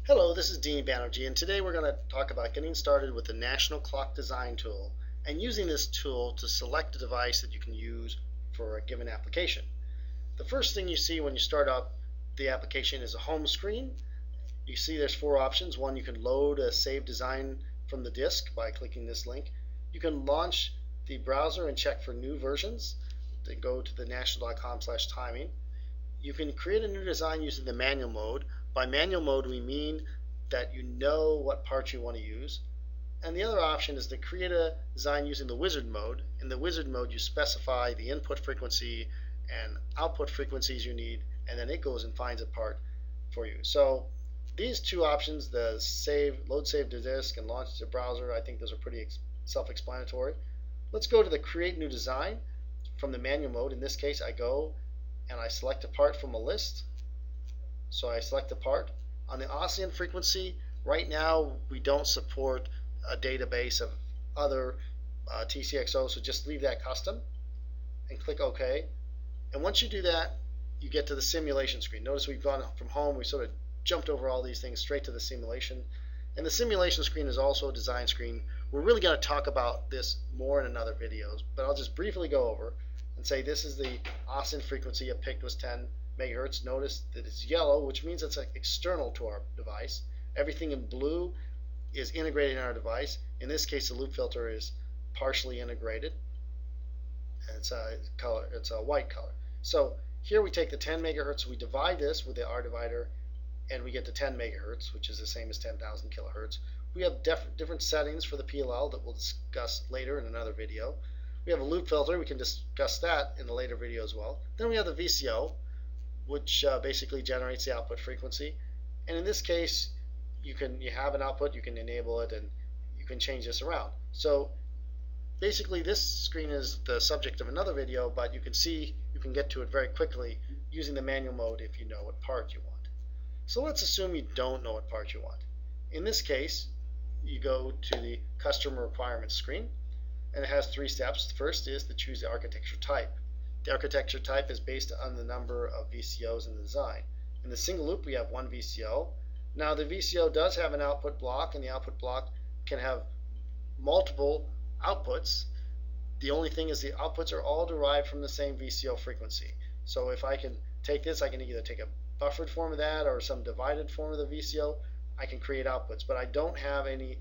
Hello, this is Dean Banerjee, and today we're going to talk about getting started with the National Clock Design tool and using this tool to select a device that you can use for a given application. The first thing you see when you start up the application is a home screen. You see there's four options. One, you can load a saved design from the disk by clicking this link. You can launch the browser and check for new versions. Then go to the national.com/timing. You can create a new design using the manual mode. By manual mode, we mean that you know what parts you want to use. And the other option is to create a design using the wizard mode. In the wizard mode, you specify the input frequency and output frequencies you need, and then it goes and finds a part for you. So these two options, the load save to disk and launch to browser, I think those are pretty self-explanatory. Let's go to the create new design from the manual mode. In this case, I go and I select a part from a list. So I select the part. On the ASEAN frequency, right now we don't support a database of other TCXO, so just leave that custom and click OK. And once you do that, you get to the simulation screen. Notice we've gone from home, we sort of jumped over all these things straight to the simulation. And the simulation screen is also a design screen. We're really going to talk about this more in another videos, but I'll just briefly go over and say this is the ASEAN frequency I picked was 10 megahertz. Notice that it's yellow, which means it's external to our device. Everything in blue is integrated in our device. In this case, the loop filter is partially integrated. And it's a white color. So here we take the 10 megahertz, we divide this with the R divider, and we get to 10 megahertz, which is the same as 10,000 kilohertz. We have different settings for the PLL that we'll discuss later in another video. We have a loop filter. We can discuss that in a later video as well. Then we have the VCO, which basically generates the output frequency. And in this case, you have an output, you can enable it, and you can change this around. So basically this screen is the subject of another video, but you can get to it very quickly using the manual mode if you know what part you want. So let's assume you don't know what part you want. In this case, you go to the customer requirements screen, and it has three steps. The first is to choose the architecture type. The architecture type is based on the number of VCOs in the design. In the single loop, we have one VCO. Now, the VCO does have an output block, and the output block can have multiple outputs. The only thing is the outputs are all derived from the same VCO frequency. So if I can take this, I can either take a buffered form of that or some divided form of the VCO. I can create outputs, but I don't have any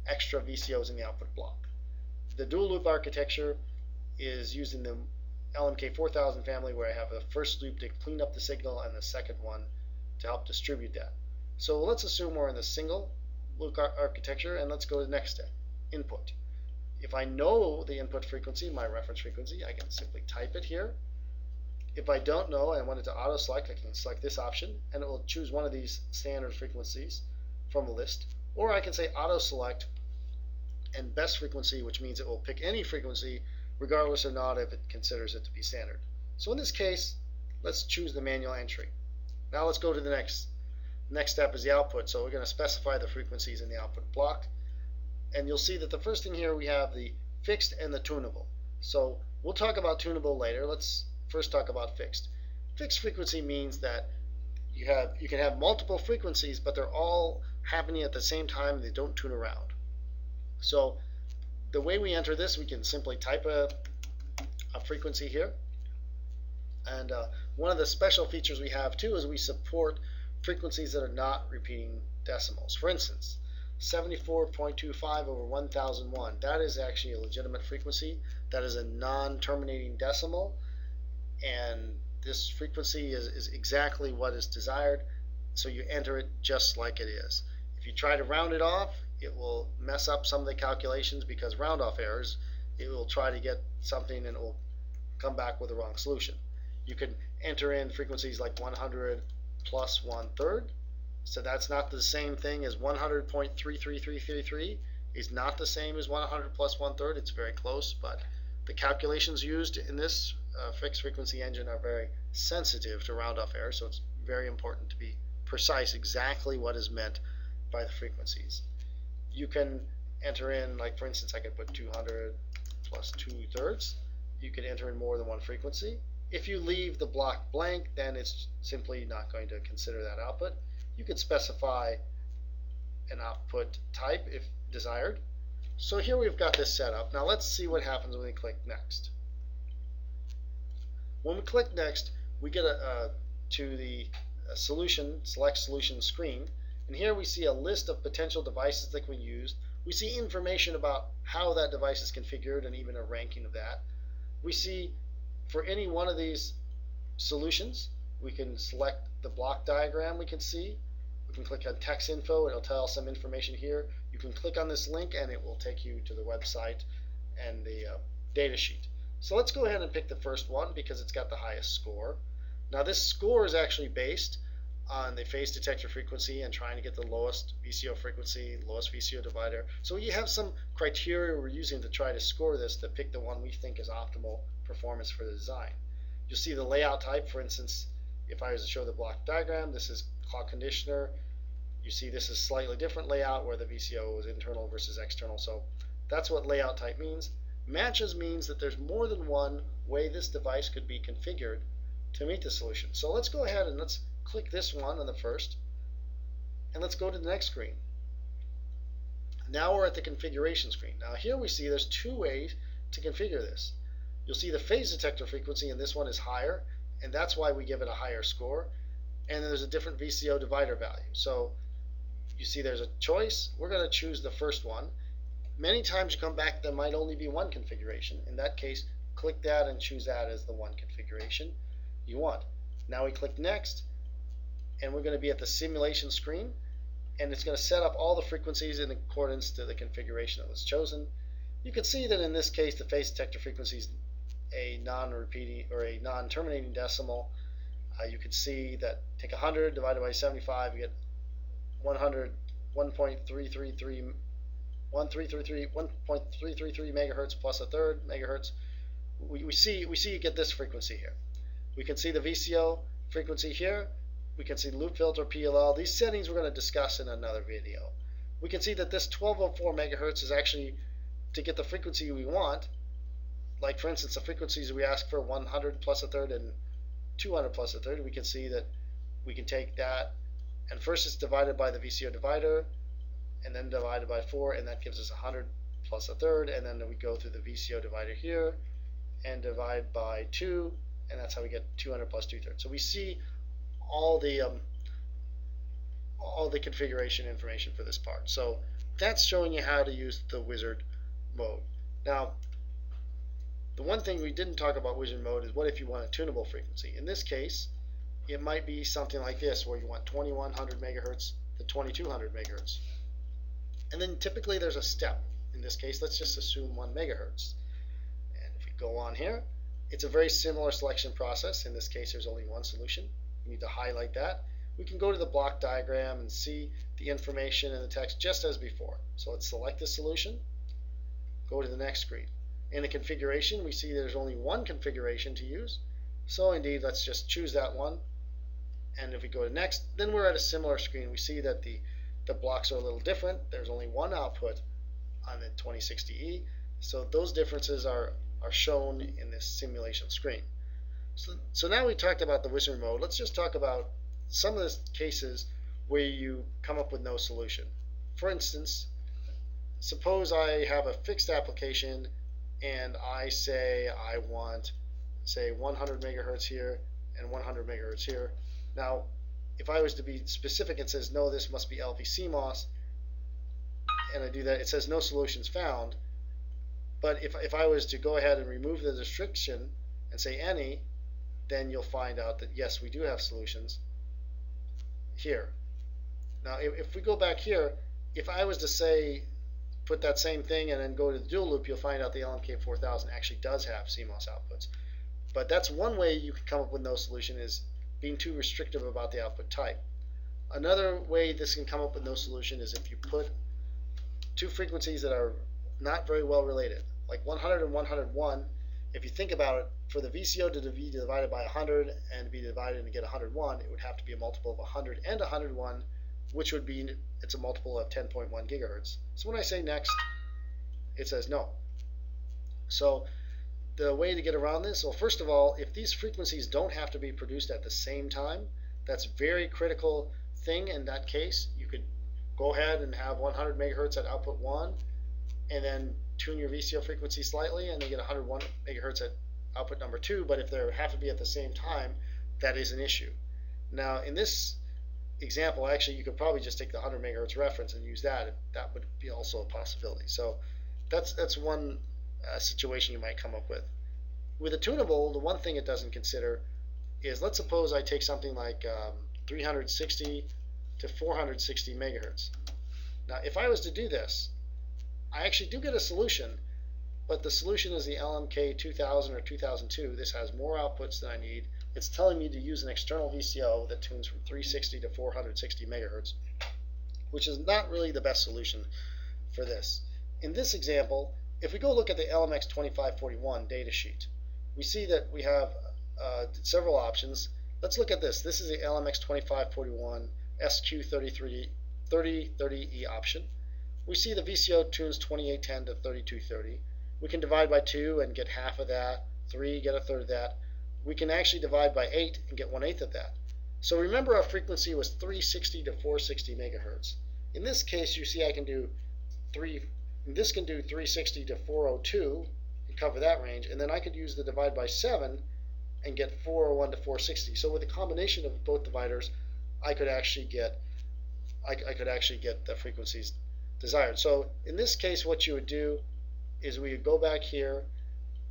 extra VCOs in the output block. The dual loop architecture is using the LMK 4000 family, where I have the first loop to clean up the signal and the second one to help distribute that. So let's assume we're in the single loop architecture, and let's go to the next step, input. If I know the input frequency, my reference frequency, I can simply type it here. If I don't know and I want it to auto select, I can select this option, and it will choose one of these standard frequencies from a list. Or I can say auto select and best frequency, which means it will pick any frequency regardless or not if it considers it to be standard. So in this case, let's choose the manual entry. Now let's go to the next step is the output. So we're going to specify the frequencies in the output block. And you'll see that the first thing here we have the fixed and the tunable. So we'll talk about tunable later. Let's first talk about fixed. Fixed frequency means that you can have multiple frequencies, but they're all happening at the same time. They don't tune around. So the way we enter this, we can simply type a frequency here. And one of the special features we have too is we support frequencies that are not repeating decimals. For instance, 74.25 over 1001. That is actually a legitimate frequency. That is a non-terminating decimal, and this frequency is exactly what is desired. So you enter it just like it is. If you try to round it off, it will mess up some of the calculations because round off errors. It will try to get something and it will come back with the wrong solution. You can enter in frequencies like 100 plus 1/3. So that's not the same thing as 100.33333 is not the same as 100 plus 1/3. It's very close, but the calculations used in this fixed frequency engine are very sensitive to round off errors, so it's very important to be precise exactly what is meant by the frequencies. You can enter in, like for instance, I could put 200 plus 2/3. You could enter in more than one frequency. If you leave the block blank, then it's simply not going to consider that output. You could specify an output type if desired. So here we've got this set up. Now let's see what happens when we click next. When we click next, we get to the select solution screen, and here we see a list of potential devices that can be used. We see information about how that device is configured and even a ranking of that. We see for any one of these solutions, we can select the block diagram we can see. We can click on text info, it'll tell us some information here. You can click on this link and it will take you to the website and the data sheet. So let's go ahead and pick the first one because it's got the highest score. Now this score is actually based on the phase detector frequency and trying to get the lowest VCO frequency, lowest VCO divider. So you have some criteria we're using to try to score this to pick the one we think is optimal performance for the design. You'll see the layout type, for instance, if I was to show the block diagram, this is clock conditioner. You see this is slightly different layout where the VCO is internal versus external. So that's what layout type means. Matches means that there's more than one way this device could be configured to meet the solution. So let's go ahead and let's click this one on the first, and let's go to the next screen. Now we're at the configuration screen. Now here we see there's two ways to configure this. You'll see the phase detector frequency, and this one is higher, and that's why we give it a higher score. And then there's a different VCO divider value. So you see there's a choice. We're going to choose the first one. Many times you come back, there might only be one configuration. In that case, click that and choose that as the one configuration you want. Now we click next, and we're going to be at the simulation screen, and it's going to set up all the frequencies in accordance to the configuration that was chosen. You can see that in this case the phase detector frequency is a non-repeating or a non-terminating decimal. You can see that take 100 divided by 75, you get 1.333 megahertz plus a third megahertz. We see you get this frequency here. We can see the VCO frequency here. We can see loop filter, PLL. These settings we're going to discuss in another video. We can see that this 1204 megahertz is actually to get the frequency we want. Like for instance, the frequencies we ask for 100 plus a third and 200 plus a third. We can see that we can take that, and first it's divided by the VCO divider, and then divided by 4, and that gives us 100 plus a third, and then we go through the VCO divider here and divide by 2, and that's how we get 200 plus 2/3. So we see all the configuration information for this part. So that's showing you how to use the wizard mode. Now, the one thing we didn't talk about wizard mode is what if you want a tunable frequency. In this case, it might be something like this, where you want 2100 megahertz to 2200 megahertz. And then typically there's a step. In this case, let's just assume 1 megahertz. And if we go on here, it's a very similar selection process. In this case, there's only one solution. We need to highlight that. We can go to the block diagram and see the information in the text just as before. So let's select the solution, go to the next screen. In the configuration, we see there's only one configuration to use. So indeed, let's just choose that one. And if we go to next, then we're at a similar screen. We see that the blocks are a little different. There's only one output on the 2060E. So those differences are shown in this simulation screen. So now we talked about the wizard mode. Let's just talk about some of the cases where you come up with no solution. For instance, suppose I have a fixed application and I say I want, say, 100 megahertz here and 100 megahertz here. Now, if I was to be specific, it says no, this must be LV-CMOS, and I do that, it says no solutions found. But if I was to go ahead and remove the restriction and say any, then you'll find out that yes, we do have solutions here. Now, if we go back here, if I was to say put that same thing and then go to the dual loop, you'll find out the LMK4000 actually does have CMOS outputs. But that's one way you can come up with no solution, is being too restrictive about the output type. Another way this can come up with no solution is if you put two frequencies that are not very well related, like 100 and 101. If you think about it, for the VCO to be divided by 100 and to be divided and get 101, it would have to be a multiple of 100 and 101, which would be, it's a multiple of 10.1 gigahertz. So when I say next, it says no. So the way to get around this, well, first of all, if these frequencies don't have to be produced at the same time, that's a very critical thing. In that case, you could go ahead and have 100 megahertz at output 1, and then tune your VCO frequency slightly, and then get 101 megahertz at output number 2. But if they have to be at the same time, that is an issue. Now, in this example, actually, you could probably just take the 100 megahertz reference and use that. That would be also a possibility. So that's one situation you might come up with. With a tunable, the one thing it doesn't consider is, let's suppose I take something like 360 to 460 megahertz. Now, if I was to do this, I actually do get a solution, but the solution is the LMK 2000 or 2002. This has more outputs than I need. It's telling me to use an external VCO that tunes from 360 to 460 megahertz, which is not really the best solution for this. In this example, if we go look at the LMX 2541 datasheet, we see that we have several options. Let's look at this. This is the LMX 2541 SQ3030E option. We see the VCO tunes 2810 to 3230. We can divide by 2 and get half of that, 3, get a third of that. We can actually divide by 8 and get 1/8 of that. So remember, our frequency was 360 to 460 megahertz. In this case, you see I can do this can do 360 to 402 and cover that range, and then I could use the divide by 7 and get 401 to 460. So with a combination of both dividers, I could actually get the frequencies desired. So in this case, what you would do is we would go back here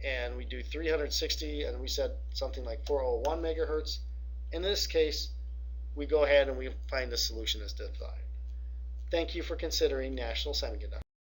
and we do 360, and we said something like 401 megahertz. In this case, we go ahead and we find the solution as desired. Thank you for considering National Semiconductor.